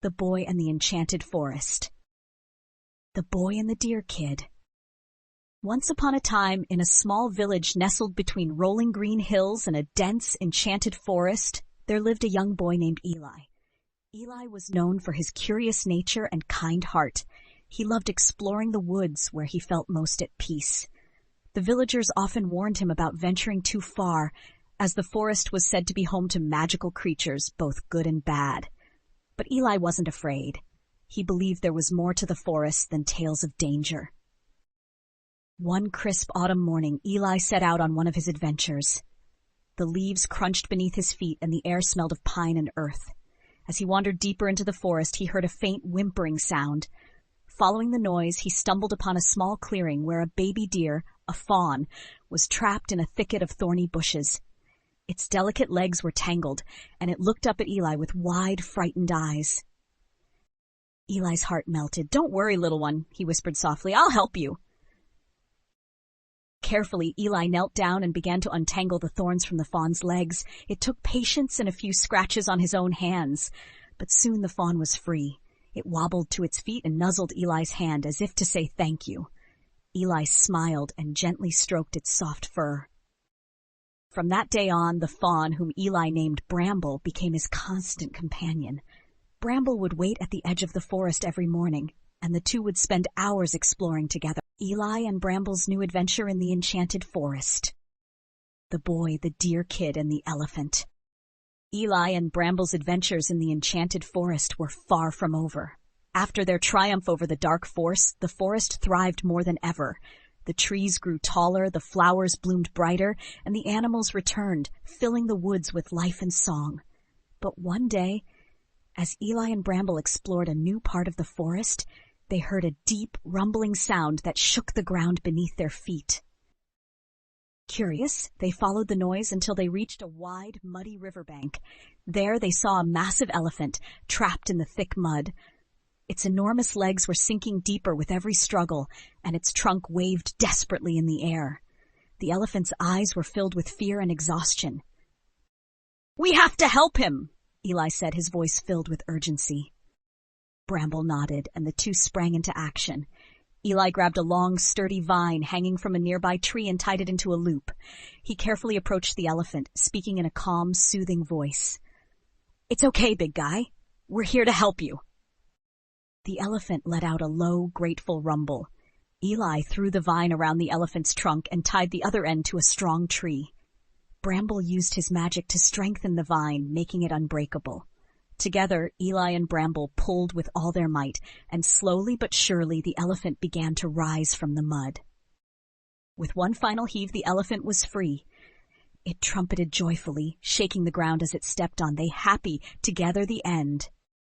The Boy and the Enchanted Forest. The Boy and the Deer Kid. Once upon a time, in a small village nestled between rolling green hills and a dense, enchanted forest, there lived a young boy named Eli. Eli was known for his curious nature and kind heart. He loved exploring the woods where he felt most at peace. The villagers often warned him about venturing too far, as the forest was said to be home to magical creatures, both good and bad. But Eli wasn't afraid. He believed there was more to the forest than tales of danger. One crisp autumn morning, Eli set out on one of his adventures. The leaves crunched beneath his feet and the air smelled of pine and earth. As he wandered deeper into the forest, he heard a faint whimpering sound. Following the noise, he stumbled upon a small clearing where a baby deer, a fawn, was trapped in a thicket of thorny bushes. Its delicate legs were tangled, and it looked up at Eli with wide, frightened eyes. Eli's heart melted. "Don't worry, little one," he whispered softly. "I'll help you." Carefully, Eli knelt down and began to untangle the thorns from the fawn's legs. It took patience and a few scratches on his own hands, but soon the fawn was free. It wobbled to its feet and nuzzled Eli's hand as if to say thank you. Eli smiled and gently stroked its soft fur. From that day on, the fawn, whom Eli named Bramble, became his constant companion. Bramble would wait at the edge of the forest every morning, and the two would spend hours exploring together. Eli and Bramble's new adventure in the enchanted forest. The Boy, the Deer Kid, and the Elephant. Eli and Bramble's adventures in the enchanted forest were far from over. After their triumph over the dark force, the forest thrived more than ever. The trees grew taller, the flowers bloomed brighter, and the animals returned, filling the woods with life and song. But one day, as Eli and Bramble explored a new part of the forest, they heard a deep, rumbling sound that shook the ground beneath their feet. Curious, they followed the noise until they reached a wide, muddy riverbank. There they saw a massive elephant, trapped in the thick mud. Its enormous legs were sinking deeper with every struggle, and its trunk waved desperately in the air. The elephant's eyes were filled with fear and exhaustion. "We have to help him," Eli said, his voice filled with urgency. Bramble nodded, and the two sprang into action. Eli grabbed a long, sturdy vine hanging from a nearby tree and tied it into a loop. He carefully approached the elephant, speaking in a calm, soothing voice. "It's okay, big guy. We're here to help you." The elephant let out a low, grateful rumble. Eli threw the vine around the elephant's trunk and tied the other end to a strong tree. Bramble used his magic to strengthen the vine, making it unbreakable. Together, Eli and Bramble pulled with all their might, and slowly but surely the elephant began to rise from the mud. With one final heave, the elephant was free. It trumpeted joyfully, shaking the ground as it stepped on, they happy to gather the end.